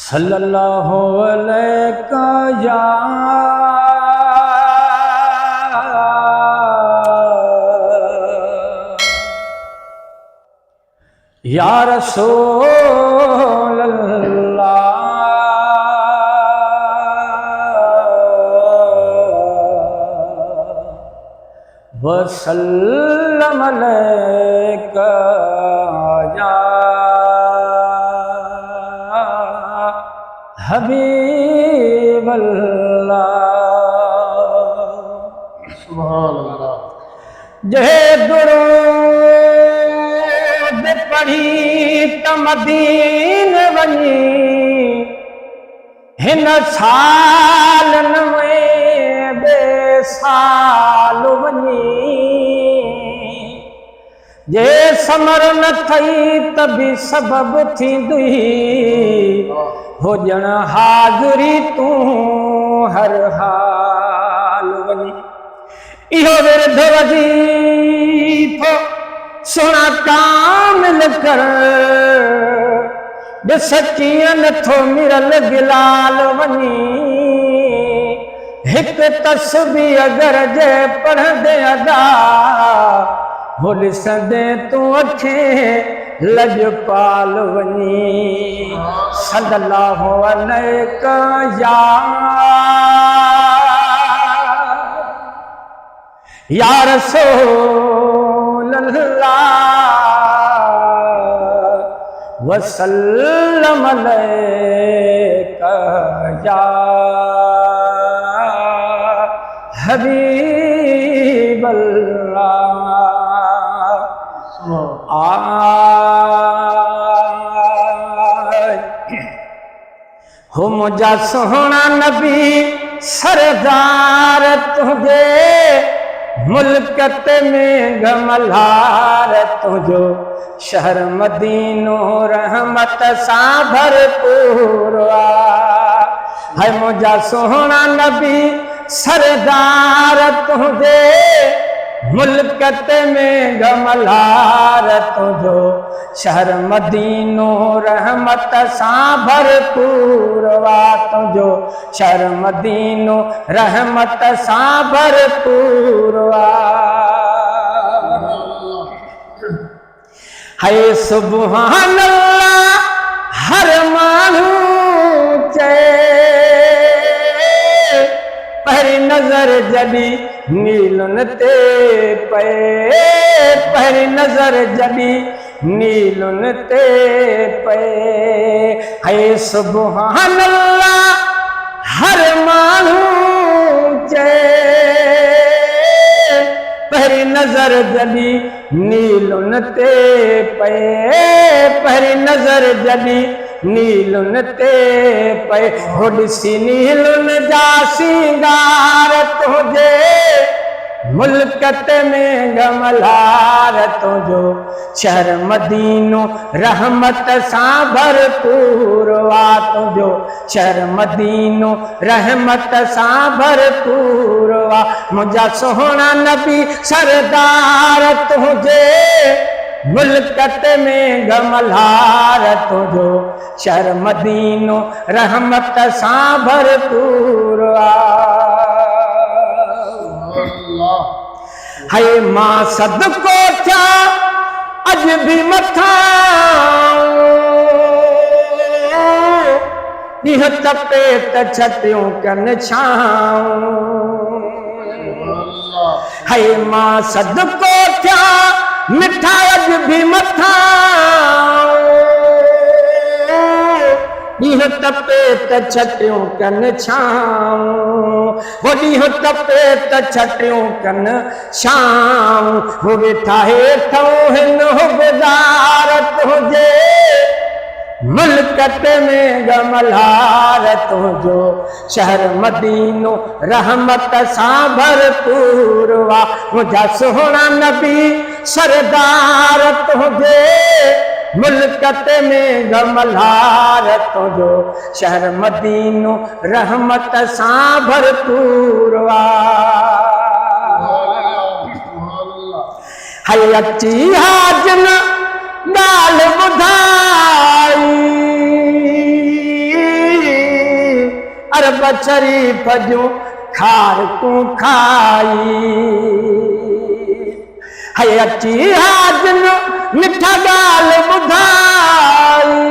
सल्लल्लाहु अलैहि या रसूल अल्लाह वसल्लम अलैका या हबीब अल्लाह। सुभान अल्लाह। जहे दुरूद पढ़ी त मदीन वञी हिन साल नवें बेसाल वञी जे समर न थई त बि सबब थींदी हुजण हाज़री तूं हर हाल वञी। इहो विरध वज़ीफ़ो सुहिणा कामिल कर ॾिस कीअं नथो मिरल गिलाल वञी। हिकु तस्बीह अगरि जे पढ़ंदे अदा हो ॾिसंदे तूं अखें लजपाल वञी। सल्लल्लाहु अलैहि या रसूल अल्लाह वसल्लम अलैका या हबीब अल्लाह। हो मुझा सोहना नबी सरदार तुझे मुल्कत में गमलार तुझो शहर मदीनो रहमत सां भरपूर है। मुझा सोहना नबी सरदार तुझे मुल्कत में गमलार तुझो शहर मदीनो रहमत सां भरपूर तुझो शहर मदीनो रहमत सां भरपूर है। सुभान अल्लाह हर माण्हू चए पहिरीं नज़र जॾी नीलुन ते पए पहिरीं नज़र जॾी नीलुन ते पए है। सुभान अल्लाह हर माण्हू चए पहिरीं नज़र जॾी नीलुन ते पए पहिरीं नज़र जॾी नीलुन ते पए हो ॾिसी नीलुन जा सिंगार तुझे मुल्कत में गमलार तुझो शहर मदीनो रहमत सां भरपूर तुझो शहर मदीनो रहमत सां भरपूर मुंहिंजा सोहणा नबी सरदार तुझे मुल्कत में गमलार तुझो शहर मदीनो रहमत सां भरपूर है। मां सदको थिया अज भी मथा ॾींहं तपे त छटियूं कनि छाऊं है। मां सदको थिया मिठा अज भी मथा ॾींहं तपे त छटियूं कनि छाऊं हो ॾींहं तपे त छटियूं कनि छाऊं हो वेठा हेठों हिन हुबदार तुझे मुल्कत में गमलार तुझो शहर मदीनो रहमत सां भरपूर मुंहिंजा सोहणा नबी सरदार तुझे मुल्कत में गमलार तुझो शहर मदीनो रहमत सां भरपूर है। अची हाजन ॻाल्हि ॿुधाई अरब शरीफ जो खार को खाई है अची हाजन मिठा गाल बुधाई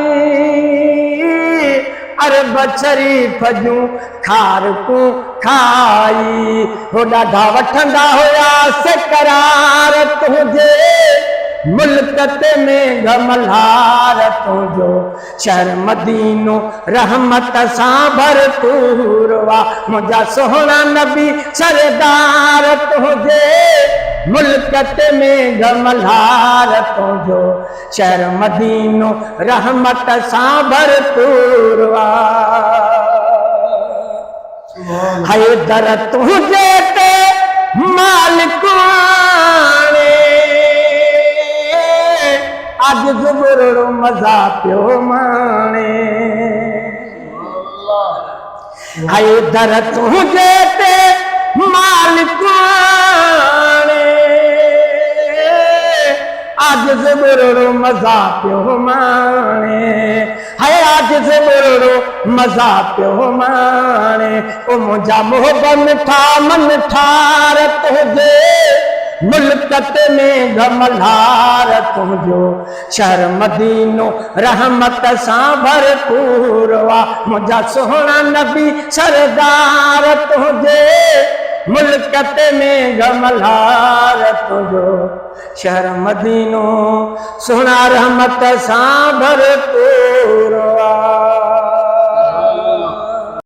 अरब शरीफ जो खार को खाई हो ॾाढा वठंदा हुया से करार तुझे मुल्क में गमलार तुझो शहर मदीनो रहमत सां भरपूर वा मुंहिंजा सोहणा नबी सरदार तुझे मुल्क में गमलार तुझो शहर मदीनो रहमत सां भरपूर वा है दर तुझे ते मालिक आज ज़ुबुरड़ो मज़ा पियो माणे है दर तुझे ते मालिक आज ज़ुबुरड़ो मज़ा पियो माणे है आज ज़ुबुरड़ो मज़ा पियो माणे ओ मुंहिंजा मोहब मिठा मन ठार तुझे मुल्क में गमलार तुझो शहर मदीनो रहमत सां भरपूर वा मुंहिंजा सोहणा नबी सरदार तुझे मुल्क में गमलार तुझो शहर मदीनो सोहणा रहमत सां भरपूर वा।